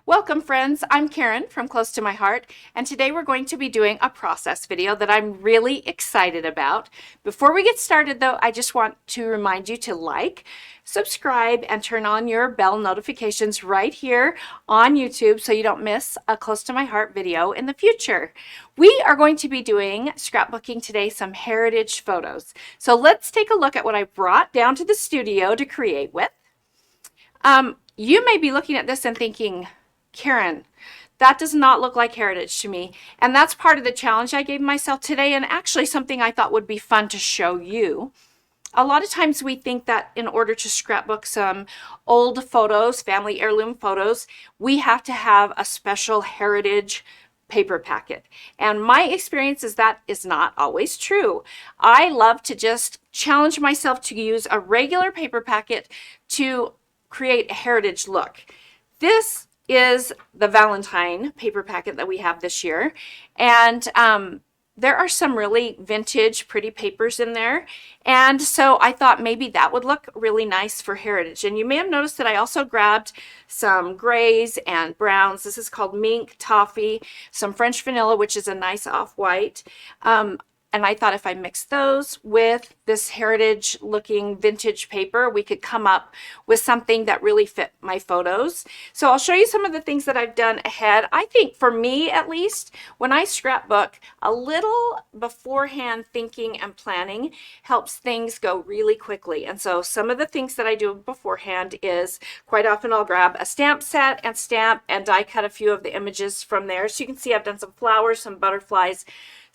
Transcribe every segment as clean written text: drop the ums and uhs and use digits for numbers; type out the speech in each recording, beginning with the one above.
Welcome friends, I'm Karen from Close to My Heart, and today we're going to be doing a process video that I'm really excited about. Before we get started though, I just want to remind you to like, subscribe, and turn on your bell notifications right here on YouTube so you don't miss a Close to My Heart video in the future. We are going to be doing scrapbooking today, some heritage photos. So let's take a look at what I brought down to the studio to create with. You may be looking at this and thinking, Karen, that does not look like heritage to me. And that's part of the challenge I gave myself today, and actually something I thought would be fun to show you. A lot of times we think that in order to scrapbook some old photos, family heirloom photos, we have to have a special heritage paper packet. And my experience is that is not always true. I love to just challenge myself to use a regular paper packet to create a heritage look. This is the Valentine paper packet that we have this year, and there are some really vintage pretty papers in there, and so I thought maybe that would look really nice for heritage. And you may have noticed that I also grabbed some grays and browns. This is called mink toffee, some French vanilla, which is a nice off-white, and I thought if I mixed those with this heritage looking vintage paper, we could come up with something that really fit my photos. So I'll show you some of the things that I've done ahead. I think for me, at least, when I scrapbook, a little beforehand thinking and planning helps things go really quickly. And so some of the things that I do beforehand is quite often I'll grab a stamp set and stamp and die cut a few of the images from there. So you can see I've done some flowers, some butterflies,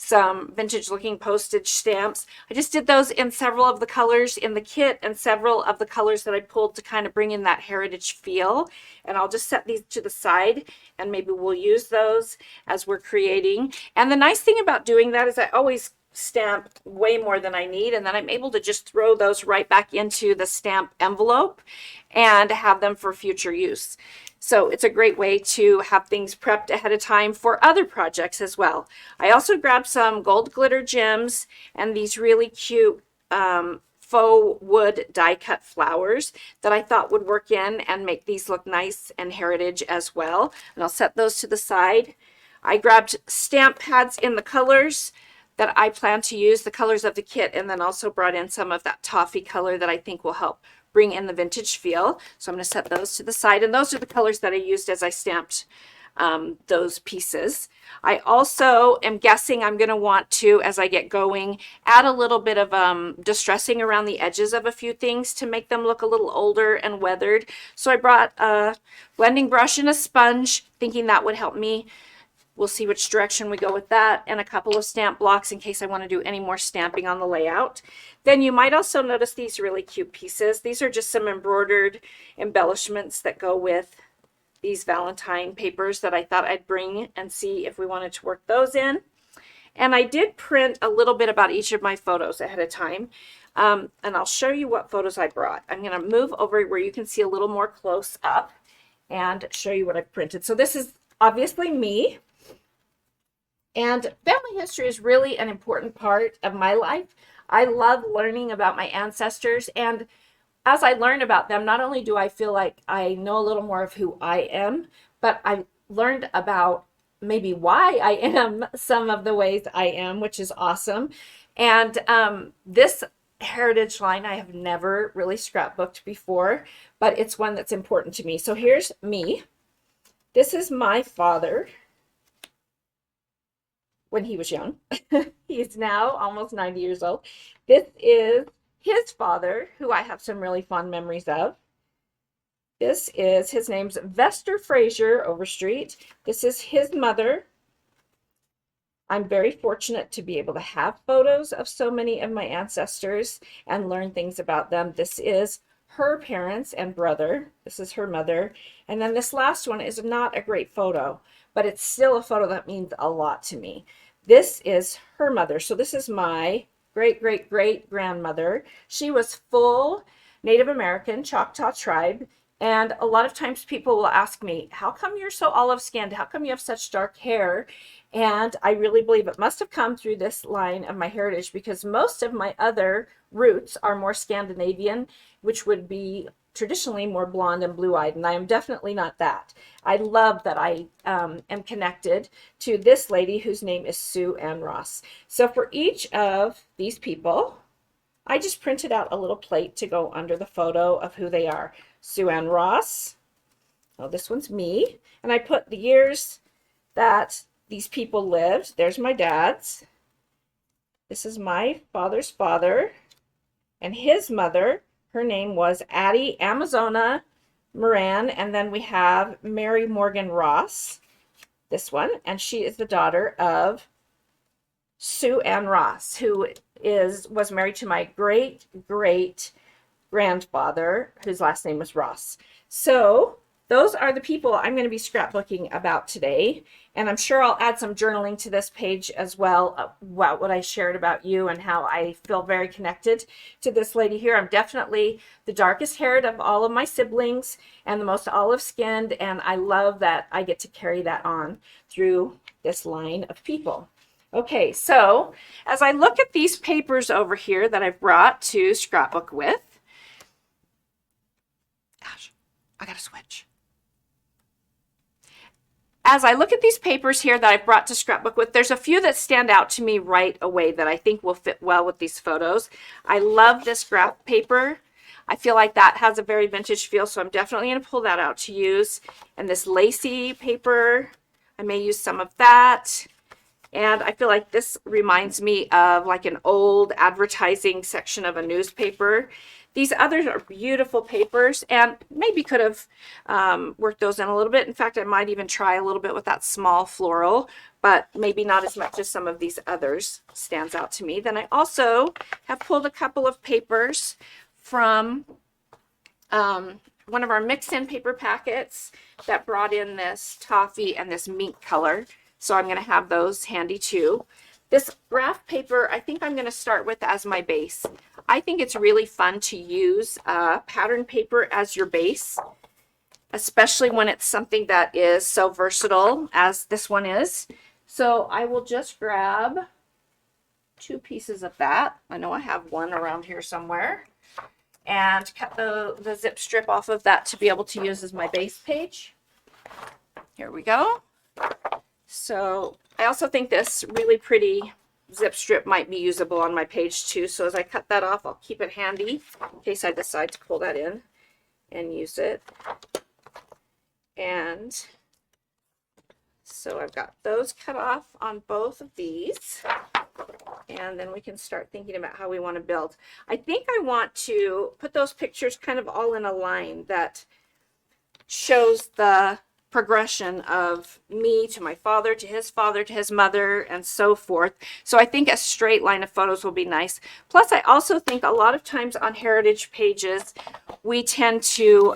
some vintage looking postage stamps. I just did those in several of the colors in the kit and several of the colors that I pulled to kind of bring in that heritage feel. And I'll just set these to the side and maybe we'll use those as we're creating. And the nice thing about doing that is I always stamp way more than I need, and then I'm able to just throw those right back into the stamp envelope and have them for future use. So it's a great way to have things prepped ahead of time for other projects as well. I also grabbed some gold glitter gems and these really cute faux wood die cut flowers that I thought would work in and make these look nice and heritage as well. And I'll set those to the side. I grabbed stamp pads in the colors that I plan to use, the colors of the kit, and then also brought in some of that toffee color that I think will help bring in the vintage feel. So I'm going to set those to the side, and those are the colors that I used as I stamped those pieces. I also am guessing I'm going to want to, as I get going, add a little bit of distressing around the edges of a few things to make them look a little older and weathered. So I brought a blending brush and a sponge, thinking that would help me. We'll see which direction we go with that, and a couple of stamp blocks in case I want to do any more stamping on the layout. Then you might also notice these really cute pieces. These are just some embroidered embellishments that go with these Valentine papers that I thought I'd bring and see if we wanted to work those in. And I did print a little bit about each of my photos ahead of time. And I'll show you what photos I brought. I'm going to move over where you can see a little more close up and show you what I've printed. So this is obviously me. And family history is really an important part of my life. I love learning about my ancestors, and as I learn about them, not only do I feel like I know a little more of who I am, but I've learned about maybe why I am some of the ways I am, which is awesome. And this heritage line I have never really scrapbooked before, but it's one that's important to me. So here's me. This is my father when he was young. He's now almost 90 years old. This is his father, who I have some really fond memories of. This is, his name's Vester Fraser Overstreet. This is his mother. I'm very fortunate to be able to have photos of so many of my ancestors and learn things about them. This is her parents and brother. This is her mother. And then this last one is not a great photo, but it's still a photo that means a lot to me. This is her mother. So this is my great-great-great-grandmother. She was full Native American, Choctaw tribe. And a lot of times people will ask me, how come you're so olive-skinned? How come you have such dark hair? And I really believe it must have come through this line of my heritage, because most of my other roots are more Scandinavian, which would be traditionally more blonde and blue-eyed, and I am definitely not that. I love that I am connected to this lady whose name is Sue Ann Ross. So for each of these people, I just printed out a little plate to go under the photo of who they are. Sue Ann Ross. Oh, this one's me. And I put the years that these people lived. There's my dad's. This is my father's father. And his mother, her name was Addie Amazona Moran. And then we have Mary Morgan Ross, this one. And she is the daughter of Sue Ann Ross, who was married to my great grandfather, whose last name was Ross. So those are the people I'm going to be scrapbooking about today. And I'm sure I'll add some journaling to this page as well about what I shared about you and how I feel very connected to this lady here. I'm definitely the darkest haired of all of my siblings and the most olive skinned. And I love that I get to carry that on through this line of people. Okay, so as I look at these papers over here that I've brought to scrapbook with, gosh, I gotta switch. As I look at these papers here that I've brought to scrapbook with, there's a few that stand out to me right away that I think will fit well with these photos. I love this graph paper. I feel like that has a very vintage feel, so I'm definitely going to pull that out to use. And this lacy paper, I may use some of that. And I feel like this reminds me of like an old advertising section of a newspaper. These others are beautiful papers and maybe could have worked those in a little bit. In fact, I might even try a little bit with that small floral, but maybe not as much as some of these others stands out to me. Then I also have pulled a couple of papers from one of our mix-in paper packets that brought in this toffee and this mink color. So I'm going to have those handy too. This graph paper, I think I'm going to start with as my base. I think it's really fun to use pattern paper as your base, especially when it's something that is so versatile as this one is. So I will just grab 2 pieces of that. I know I have one around here somewhere. And cut the zip strip off of that to be able to use as my base page. Here we go. So I also think this really pretty zip strip might be usable on my page too. So as I cut that off, I'll keep it handy in case I decide to pull that in and use it. And so I've got those cut off on both of these. And then we can start thinking about how we want to build. I think I want to put those pictures kind of all in a line that shows the progression of me to my father, to his mother, and so forth. So I think a straight line of photos will be nice. Plus, I also think a lot of times on heritage pages, we tend to,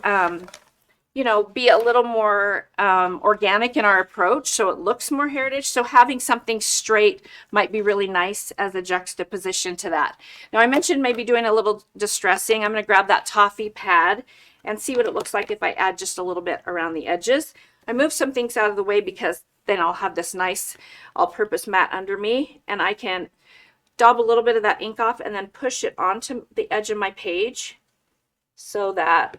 you know, be a little more organic in our approach, so it looks more heritage. So having something straight might be really nice as a juxtaposition to that. Now, I mentioned maybe doing a little distressing. I'm going to grab that toffee pad and see what it looks like if I add just a little bit around the edges. I move some things out of the way because then I'll have this nice all-purpose mat under me, and I can dab a little bit of that ink off and then push it onto the edge of my page so that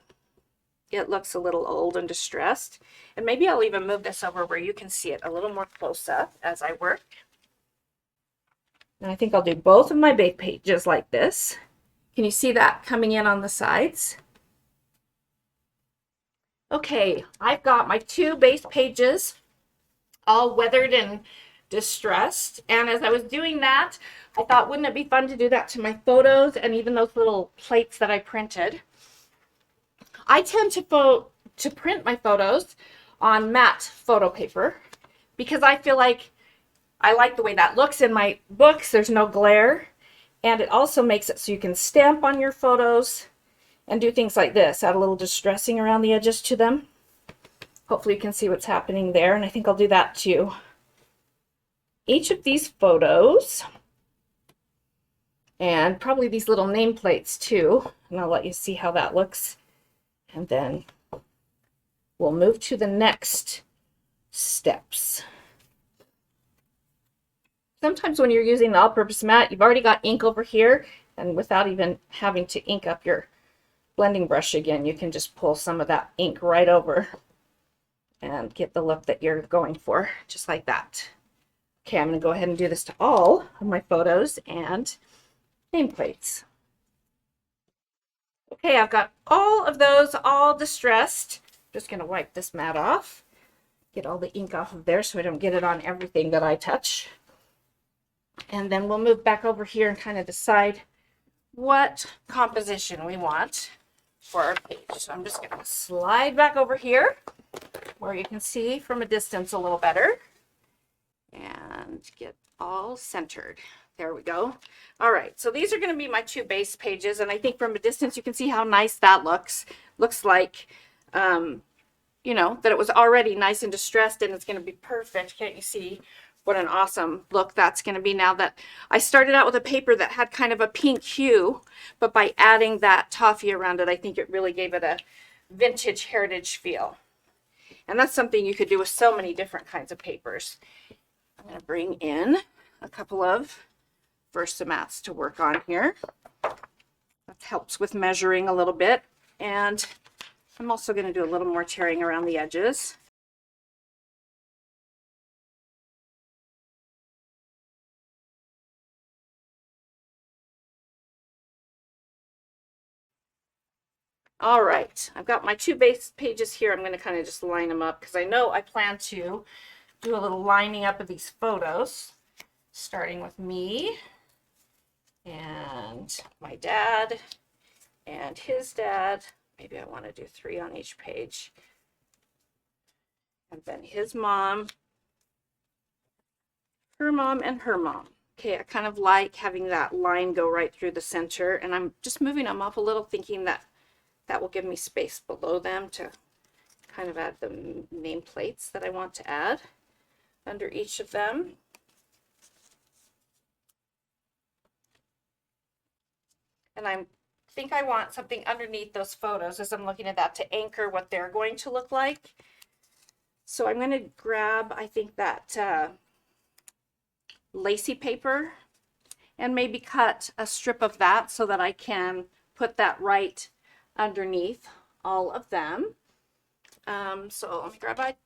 it looks a little old and distressed. And maybe I'll even move this over where you can see it a little more close up as I work. And I think I'll do both of my bake pages like this. Can you see that coming in on the sides? Okay, I've got my 2 base pages all weathered and distressed. And as I was doing that, I thought, wouldn't it be fun to do that to my photos and even those little plates that I printed? I tend to print my photos on matte photo paper because I feel like I like the way that looks in my books. There's no glare, and it also makes it so you can stamp on your photos and do things like this, add a little distressing around the edges to them. Hopefully you can see what's happening there, and I think I'll do that too. Each of these photos, and probably these little nameplates too, and I'll let you see how that looks. And then we'll move to the next steps. Sometimes when you're using the all-purpose mat, you've already got ink over here, and without even having to ink up your blending brush again, you can just pull some of that ink right over and get the look that you're going for, just like that. Okay, I'm going to go ahead and do this to all of my photos and nameplates. Okay, I've got all of those all distressed. Just going to wipe this mat off, get all the ink off of there so I don't get it on everything that I touch. And then we'll move back over here and kind of decide what composition we want for our page. So I'm just going to slide back over here where you can see from a distance a little better and get all centered. There we go. All right, so these are going to be my 2 base pages, and I think from a distance you can see how nice that looks. Looks like, you know, that it was already nice and distressed, and it's going to be perfect. Can't you see what an awesome look that's going to be now that I started out with a paper that had kind of a pink hue, but by adding that toffee around it, I think it really gave it a vintage heritage feel. And that's something you could do with so many different kinds of papers. I'm going to bring in a couple of Versamats to work on here. That helps with measuring a little bit. And I'm also going to do a little more tearing around the edges. All right, I've got my 2 base pages here. I'm going to kind of just line them up because I know I plan to do a little lining up of these photos, starting with me and my dad and his dad. Maybe I want to do 3 on each page. And then his mom, her mom, and her mom. Okay, I kind of like having that line go right through the center, and I'm just moving them up a little, thinking that that will give me space below them to kind of add the nameplates that I want to add under each of them. And I think I want something underneath those photos as I'm looking at that to anchor what they're going to look like. So I'm going to grab, I think, that lacy paper and maybe cut a strip of that so that I can put that right underneath all of them. So let me grab my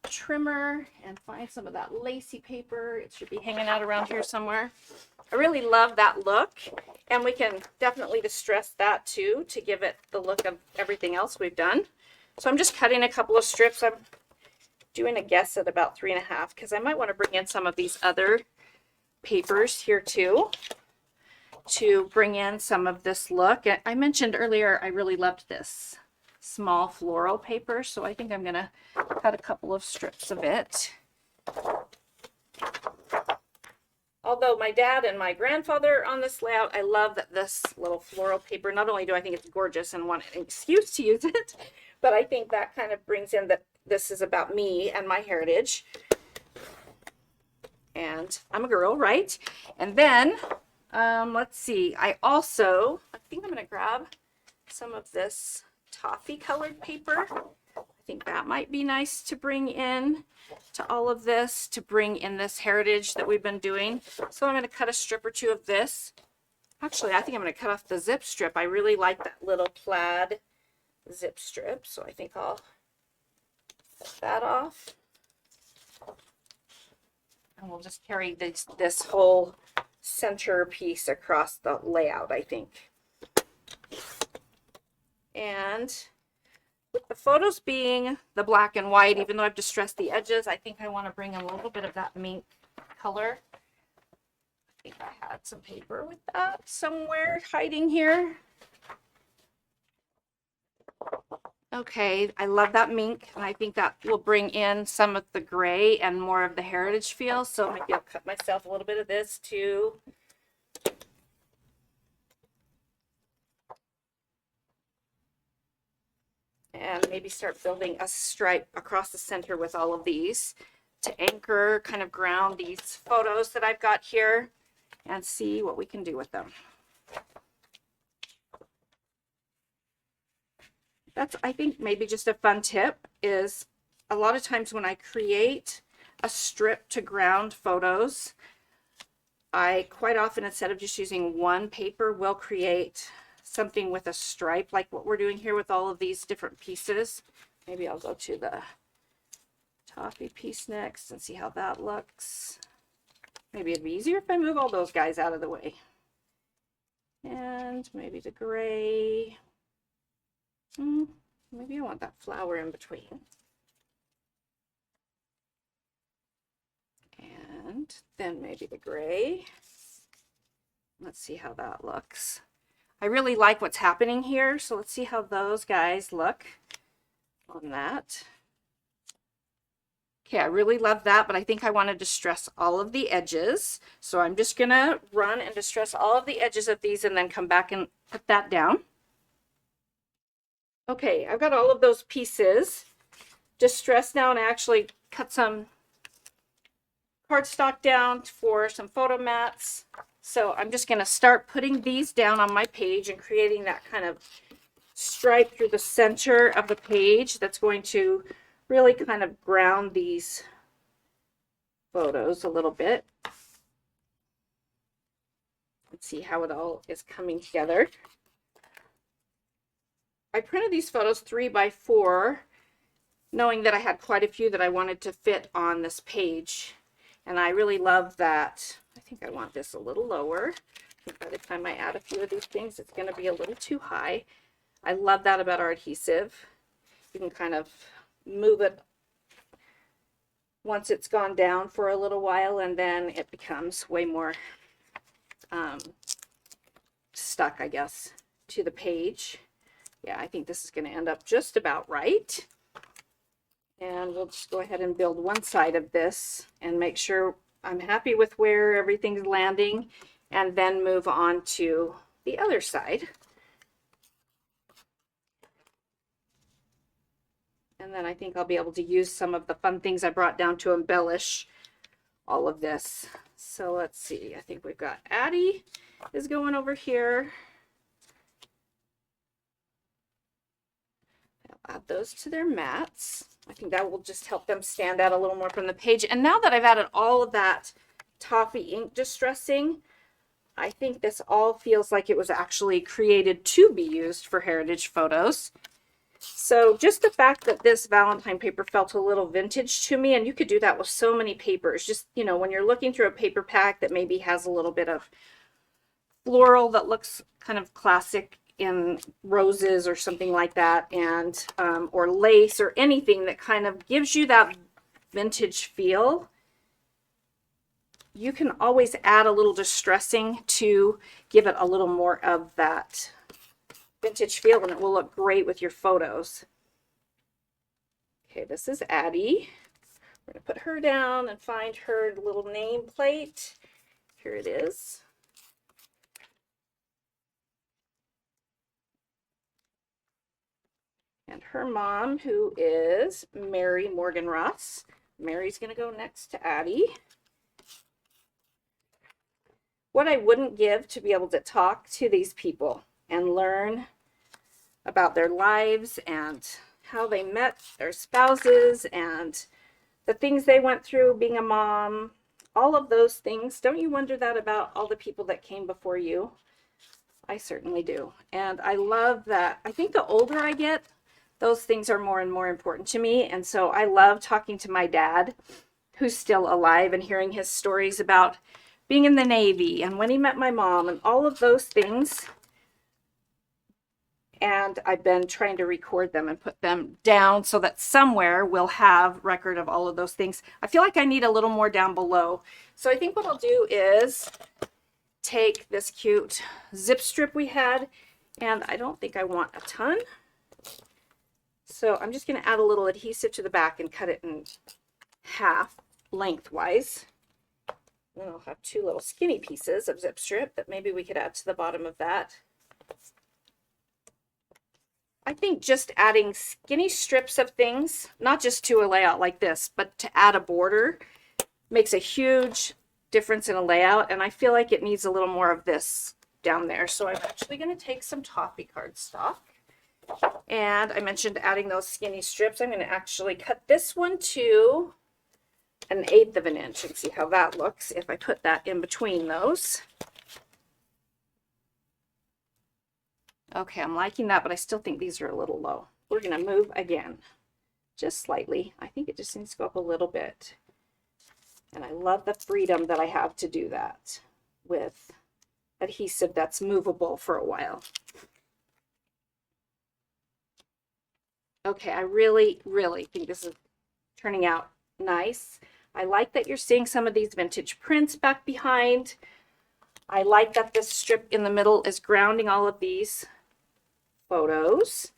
trimmer and find some of that lacy paper. It should be hanging out around here somewhere. I really love that look, and we can definitely distress that too to give it the look of everything else we've done. So I'm just cutting a couple of strips. I'm doing a guess at about 3.5 because I might want to bring in some of these other papers here too to bring in some of this look. I mentioned earlier I really loved this small floral paper, so I think I'm going to cut a couple of strips of it. Although my dad and my grandfather on this layout, I love that this little floral paper, not only do I think it's gorgeous and want an excuse to use it, but I think that kind of brings in that this is about me and my heritage. And I'm a girl, right? And then, let's see, I think I'm going to grab some of this toffee colored paper. I think that might be nice to bring in to all of this, to bring in this heritage that we've been doing. So I'm going to cut a strip or 2 of this. Actually, I think I'm going to cut off the zip strip. I really like that little plaid zip strip, so I think I'll cut that off. And we'll just carry this whole center piece across the layout, I think. And with the photos being the black and white, even though I've distressed the edges, I think I want to bring in a little bit of that mink color. I think I had some paper with that somewhere hiding here. Okay, I love that mink, and I think that will bring in some of the gray and more of the heritage feel. So maybe I'll cut myself a little bit of this too. And maybe start building a stripe across the center with all of these to anchor, kind of ground these photos that I've got here and see what we can do with them. That's, I think, maybe just a fun tip is a lot of times when I create a strip to ground photos, I quite often, instead of just using one paper, will create something with a stripe like what we're doing here with all of these different pieces. Maybe I'll go to the toffee piece next and see how that looks. Maybe it'd be easier if I move all those guys out of the way. And maybe the gray. Maybe I want that flower in between. And then maybe the gray. Let's see how that looks. I really like what's happening here, so let's see how those guys look on that. Okay, I really love that, but I think I want to distress all of the edges. So I'm just going to run and distress all of the edges of these and then come back and put that down. Okay, I've got all of those pieces distressed now, and I actually cut some cardstock down for some photo mats. So I'm just going to start putting these down on my page and creating that kind of stripe through the center of the page that's going to really kind of ground these photos a little bit. Let's see how it all is coming together. I printed these photos 3x4, knowing that I had quite a few that I wanted to fit on this page. And I really love that. I think I want this a little lower. I think by the time I add a few of these things, it's going to be a little too high. I love that about our adhesive. You can kind of move it once it's gone down for a little while, and then it becomes way more stuck, I guess, to the page. Yeah, I think this is going to end up just about right. And we'll just go ahead and build one side of this and make sure I'm happy with where everything's landing, and then move on to the other side. And then I think I'll be able to use some of the fun things I brought down to embellish all of this. So let's see, I think we've got Addie is going over here. I'll add those to their mats. I think that will just help them stand out a little more from the page. And now that I've added all of that toffee ink distressing, I think this all feels like it was actually created to be used for heritage photos. So just the fact that this Valentine paper felt a little vintage to me, and you could do that with so many papers, just, you know, when you're looking through a paper pack that maybe has a little bit of floral that looks kind of classic in roses or something like that, and or lace or anything that kind of gives you that vintage feel, you can always add a little distressing to give it a little more of that vintage feel, and it will look great with your photos. Okay, this is Addie. We're going to put her down and find her little nameplate. Here it is. And her mom, who is Mary Morgan Ross. Mary's going to go next to Addie. What I wouldn't give to be able to talk to these people and learn about their lives and how they met their spouses and the things they went through being a mom, all of those things. Don't you wonder that about all the people that came before you? I certainly do. And I love that. I think the older I get, those things are more and more important to me. And so I love talking to my dad, who's still alive, and hearing his stories about being in the Navy and when he met my mom and all of those things. And I've been trying to record them and put them down so that somewhere we'll have record of all of those things. I feel like I need a little more down below. So I think what I'll do is take this cute zip strip we had, and I don't think I want a ton. So I'm just going to add a little adhesive to the back and cut it in half lengthwise. Then I'll have two little skinny pieces of zip strip that maybe we could add to the bottom of that. I think just adding skinny strips of things, not just to a layout like this, but to add a border, makes a huge difference in a layout. And I feel like it needs a little more of this down there. So I'm actually going to take some toffee cardstock. And I mentioned adding those skinny strips. I'm going to actually cut this one to 1/8 of an inch and see how that looks if I put that in between those. Okay, I'm liking that, but I still think these are a little low. We're going to move again, just slightly. I think it just needs to go up a little bit. And I love the freedom that I have to do that with adhesive that's movable for a while. Okay, I really, really think this is turning out nice. I like that you're seeing some of these vintage prints back behind. I like that this strip in the middle is grounding all of these photos.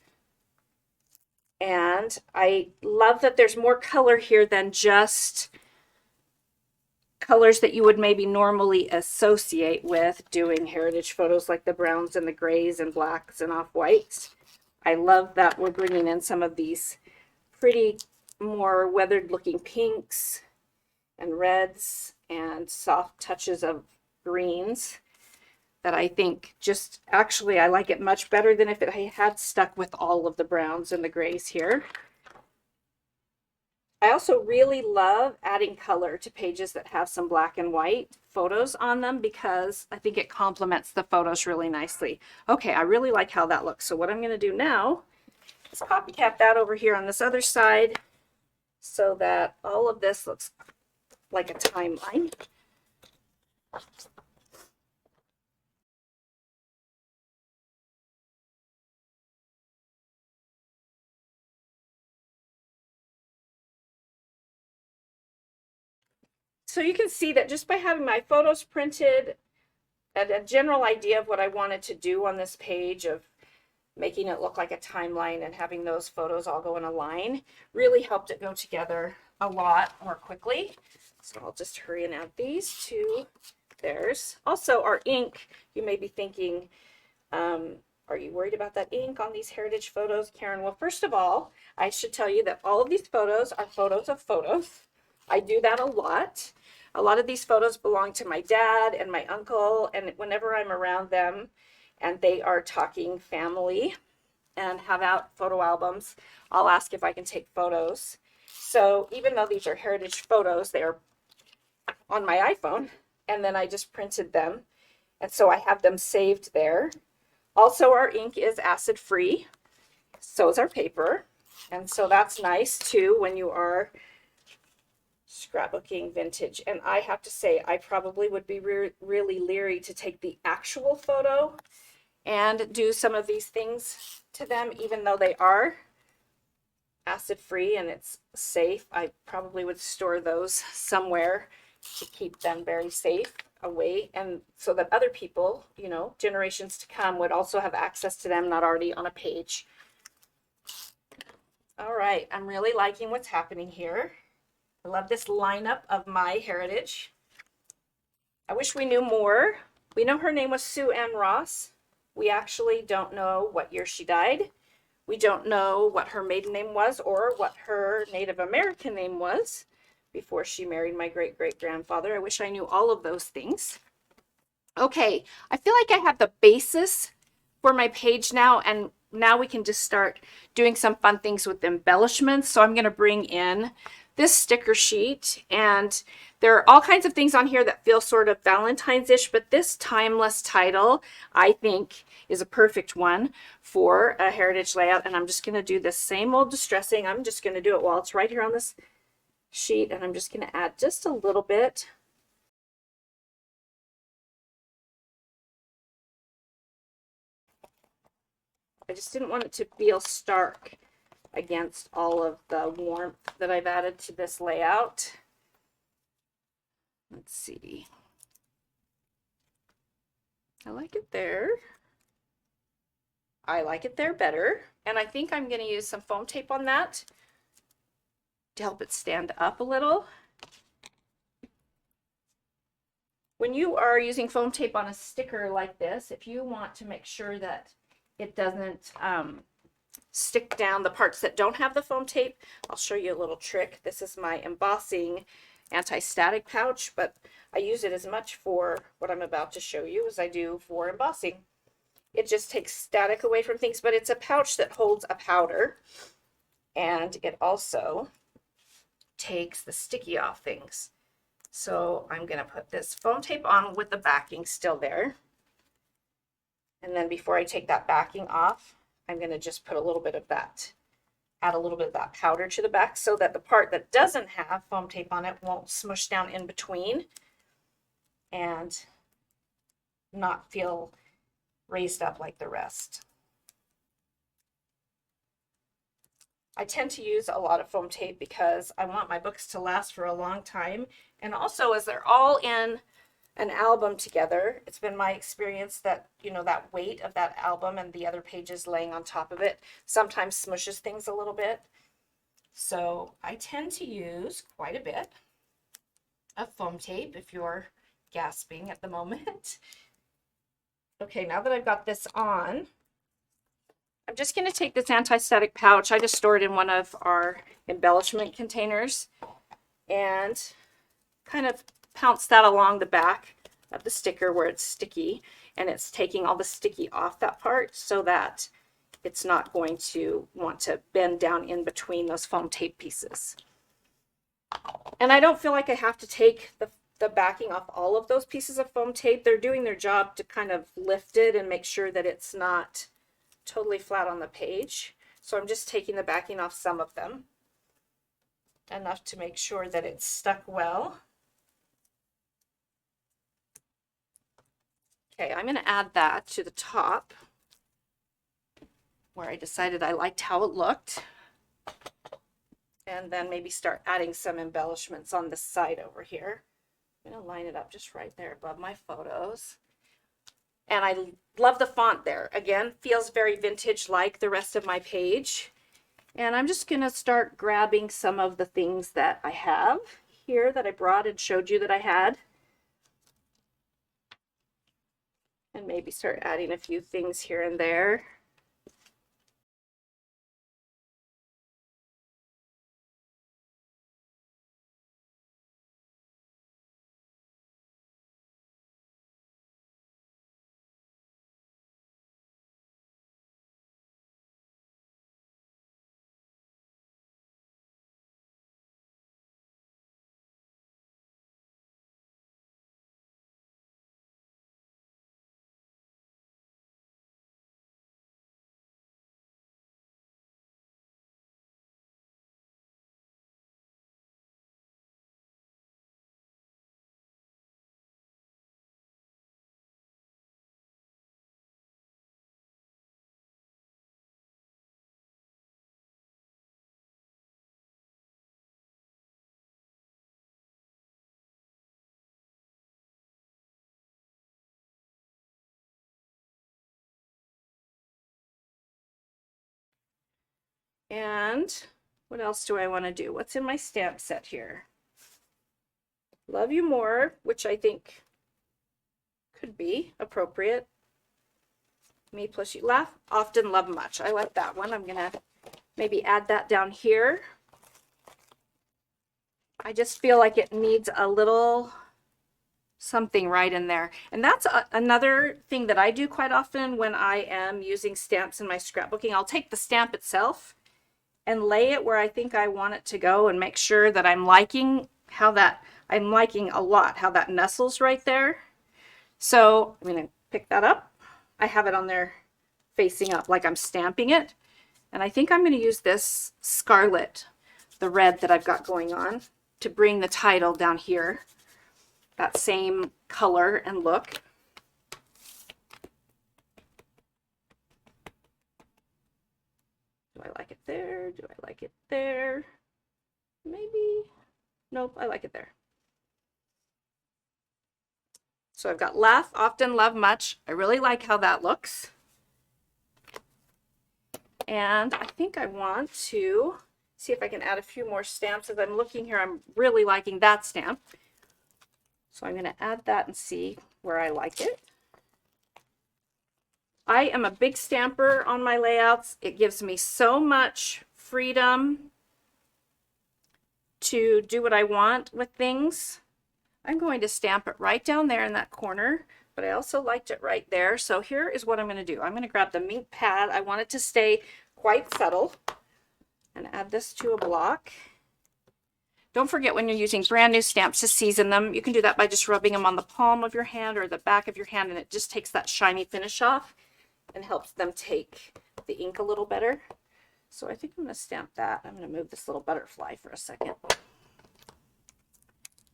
And I love that there's more color here than just colors that you would maybe normally associate with doing heritage photos, like the browns and the grays and blacks and off-whites. I love that we're bringing in some of these pretty more weathered looking pinks and reds and soft touches of greens that I think just actually I like it much better than if it had stuck with all of the browns and the grays here. I also really love adding color to pages that have some black and white photos on them because I think it complements the photos really nicely. Okay, I really like how that looks. So what I'm going to do now is copycat that over here on this other side so that all of this looks like a timeline. So you can see that just by having my photos printed and a general idea of what I wanted to do on this page of making it look like a timeline and having those photos all go in a line really helped it go together a lot more quickly. So I'll just hurry and add these to theirs. Also, our ink, you may be thinking, are you worried about that ink on these heritage photos, Karen? Well, first of all, I should tell you that all of these photos are photos of photos. I do that a lot. A lot of these photos belong to my dad and my uncle, and whenever I'm around them and they are talking family and have out photo albums, I'll ask if I can take photos. So even though these are heritage photos, they are on my iPhone, and then I just printed them, and so I have them saved there. Also, our ink is acid free, so is our paper, and so that's nice too when you are scrapbooking vintage. And I have to say, I probably would be really leery to take the actual photo and do some of these things to them, even though they are acid free and it's safe. I probably would store those somewhere to keep them very safe away, and so that other people, you know, generations to come would also have access to them, not already on a page. All right, I'm really liking what's happening here. I love this lineup of my heritage. I wish we knew more. We know her name was Sue Ann Ross. We actually don't know what year she died. We don't know what her maiden name was or what her Native American name was before she married my great-great-grandfather. I wish I knew all of those things. Okay, I feel like I have the basis for my page now, and now we can just start doing some fun things with embellishments. So I'm going to bring in this sticker sheet, and there are all kinds of things on here that feel sort of Valentine's-ish, but this timeless title I think is a perfect one for a heritage layout. And I'm just going to do this same old distressing. I'm just going to do it while it's right here on this sheet, and I'm just going to add just a little bit. I just didn't want it to feel stark against all of the warmth that I've added to this layout. Let's see. I like it there. I like it there better. And I think I'm going to use some foam tape on that to help it stand up a little. When you are using foam tape on a sticker like this, if you want to make sure that it doesn't stick down the parts that don't have the foam tape, I'll show you a little trick. This is my embossing anti-static pouch, but I use it as much for what I'm about to show you as I do for embossing. It just takes static away from things, but it's a pouch that holds a powder, and it also takes the sticky off things. So I'm going to put this foam tape on with the backing still there. And then before I take that backing off, I'm going to just put a little bit of that, add a little bit of that powder to the back so that the part that doesn't have foam tape on it won't smush down in between and not feel raised up like the rest. I tend to use a lot of foam tape because I want my books to last for a long time. And also, as they're all in an album together, it's been my experience that, you know, that weight of that album and the other pages laying on top of it sometimes smushes things a little bit. So I tend to use quite a bit of foam tape if you're gasping at the moment. Okay, now that I've got this on, I'm just going to take this anti-static pouch. I just stored in one of our embellishment containers and kind of pounce that along the back of the sticker where it's sticky, and it's taking all the sticky off that part so that it's not going to want to bend down in between those foam tape pieces. And I don't feel like I have to take the backing off all of those pieces of foam tape. They're doing their job to kind of lift it and make sure that it's not totally flat on the page. So I'm just taking the backing off some of them, enough to make sure that it's stuck well. Okay, I'm going to add that to the top where I decided I liked how it looked. And then maybe start adding some embellishments on the side over here. I'm going to line it up just right there above my photos. And I love the font there. Again, feels very vintage like the rest of my page. And I'm just going to start grabbing some of the things that I have here that I brought and showed you that I had. And maybe start adding a few things here and there. And what else do I want to do? What's in my stamp set here? Love You More, which I think could be appropriate. Me plus you. Laugh often, love much. I like that one. I'm going to maybe add that down here. I just feel like it needs a little something right in there. And that's another thing that I do quite often when I am using stamps in my scrapbooking. I'll take the stamp itself and lay it where I think I want it to go and make sure that I'm liking how that, I'm liking a lot how that nestles right there. So I'm going to pick that up. I have it on there facing up like I'm stamping it. And I think I'm going to use this scarlet, the red that I've got going on, to bring the title down here. That same color and look. Do I like it there? Do I like it there? Maybe. Nope, I like it there. So I've got laugh often, love much. I really like how that looks. And I think I want to see if I can add a few more stamps. As I'm looking here, I'm really liking that stamp. So I'm going to add that and see where I like it. I am a big stamper on my layouts. It gives me so much freedom to do what I want with things. I'm going to stamp it right down there in that corner, but I also liked it right there. So here is what I'm going to do. I'm going to grab the Mink pad. I want it to stay quite subtle, and add this to a block. Don't forget, when you're using brand new stamps, to season them. You can do that by just rubbing them on the palm of your hand or the back of your hand, and it just takes that shiny finish off. and helps them take the ink a little better. So I think I'm going to stamp that. I'm going to move this little butterfly for a second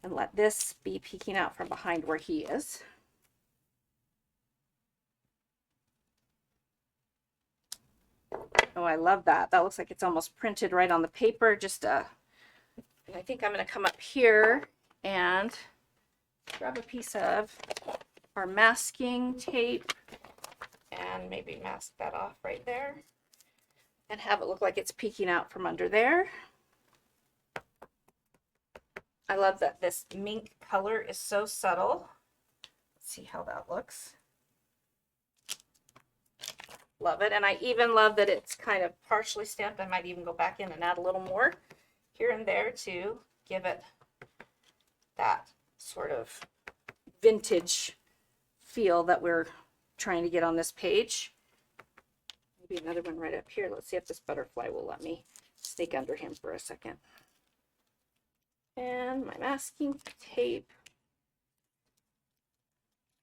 and let this be peeking out from behind where he is. Oh, I love that. That looks like it's almost printed right on the paper. And I think I'm going to come up here and grab a piece of our masking tape and maybe mask that off right there and have it look like it's peeking out from under there. I love that this mink color is so subtle. Let's see how that looks. Love it. And I even love that it's kind of partially stamped. I might even go back in and add a little more here and there to give it that sort of vintage feel that we're trying to get on this page. Maybe another one right up here. Let's see if this butterfly will let me sneak under him for a second. And my masking tape.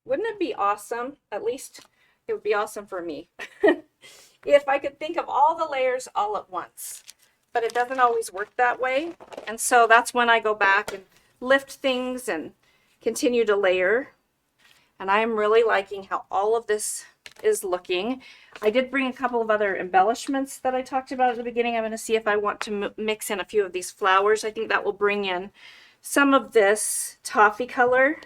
Wouldn't it be awesome? At least it would be awesome for me if I could think of all the layers all at once, but it doesn't always work that way. And so that's when I go back and lift things and continue to layer. And I'm really liking how all of this is looking. I did bring a couple of other embellishments that I talked about at the beginning. I'm going to see if I want to mix in a few of these flowers. I think that will bring in some of this toffee color.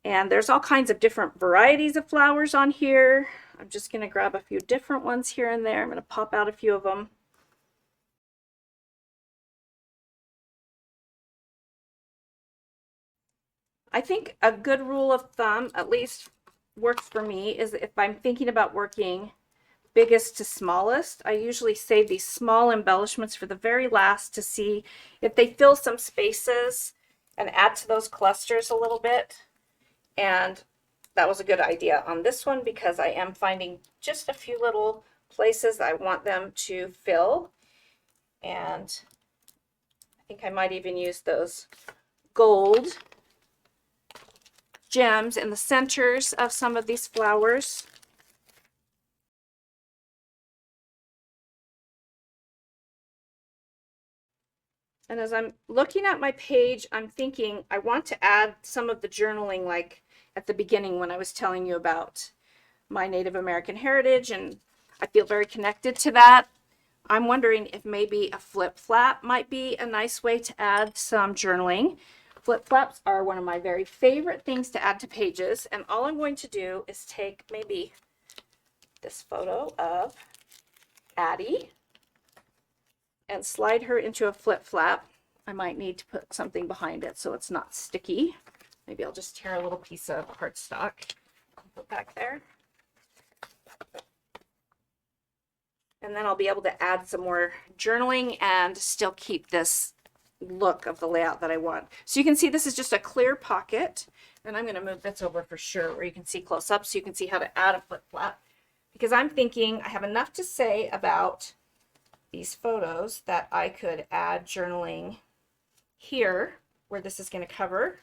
And there's all kinds of different varieties of flowers on here. I'm just going to grab a few different ones here and there. I'm going to pop out a few of them. I think a good rule of thumb, at least works for me, is if I'm thinking about working biggest to smallest, I usually save these small embellishments for the very last to see if they fill some spaces and add to those clusters a little bit. And that was a good idea on this one because I am finding just a few little places I want them to fill. And I think I might even use those gold gems in the centers of some of these flowers. And as I'm looking at my page, I'm thinking I want to add some of the journaling, like at the beginning when I was telling you about my Native American heritage, and I feel very connected to that. I'm wondering if maybe a flip flap might be a nice way to add some journaling. Flip flaps are one of my very favorite things to add to pages, and all I'm going to do is take maybe this photo of Addie and slide her into a flip flap. I might need to put something behind it so it's not sticky. Maybe I'll just tear a little piece of cardstock and put back there. And then I'll be able to add some more journaling and still keep this look of the layout that I want. So you can see this is just a clear pocket, and I'm going to move this over for sure where you can see close up so you can see how to add a flip flap, because I'm thinking I have enough to say about these photos that I could add journaling here where this is going to cover.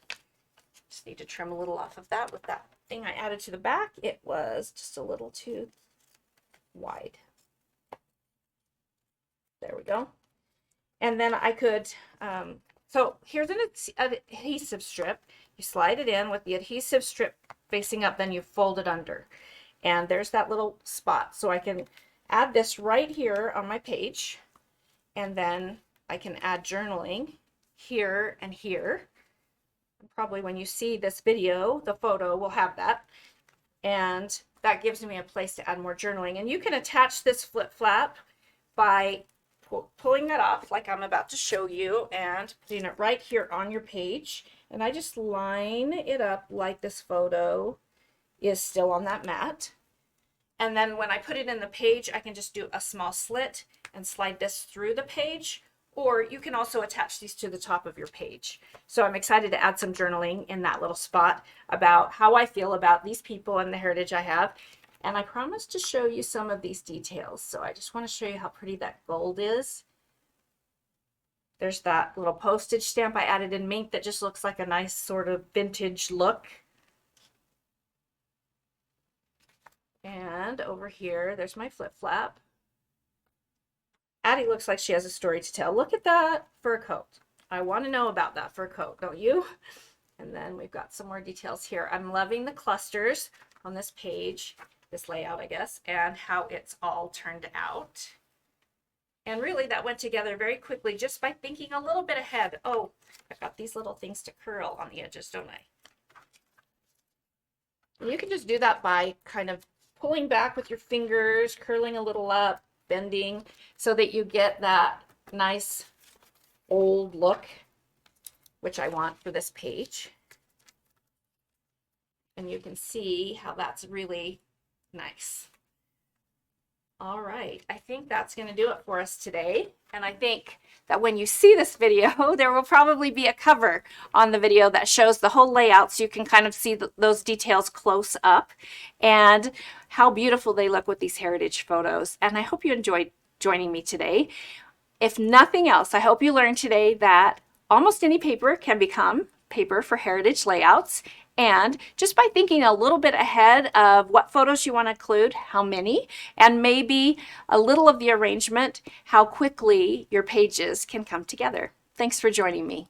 Just need to trim a little off of that with that thing I added to the back. It was just a little too wide. There we go. And then I could, so here's an adhesive strip. You slide it in with the adhesive strip facing up, then you fold it under. And there's that little spot. So I can add this right here on my page. And then I can add journaling here and here. Probably when you see this video, the photo will have that. And that gives me a place to add more journaling. And you can attach this flip flap by pulling that off like I'm about to show you and putting it right here on your page. And I just line it up like this photo is still on that mat. And then when I put it in the page, I can just do a small slit and slide this through the page, or you can also attach these to the top of your page. So I'm excited to add some journaling in that little spot about how I feel about these people and the heritage I have. And I promised to show you some of these details. So I just want to show you how pretty that gold is. There's that little postage stamp I added in mink that just looks like a nice sort of vintage look. And over here, there's my flip flap. Addie looks like she has a story to tell. Look at that fur coat. I want to know about that fur coat, don't you? And then we've got some more details here. I'm loving the clusters on this page, this layout, I guess, and how it's all turned out. And really that went together very quickly just by thinking a little bit ahead. Oh, I've got these little things to curl on the edges, don't I? And you can just do that by kind of pulling back with your fingers, curling a little up, bending, so that you get that nice old look, which I want for this page. And you can see how that's really nice. All right, I think that's going to do it for us today. And I think that when you see this video, there will probably be a cover on the video that shows the whole layout, so you can kind of see those details close up and how beautiful they look with these heritage photos. And I hope you enjoyed joining me today. If nothing else, I hope you learned today that almost any paper can become paper for heritage layouts. And just by thinking a little bit ahead of what photos you want to include, how many, and maybe a little of the arrangement, how quickly your pages can come together. Thanks for joining me.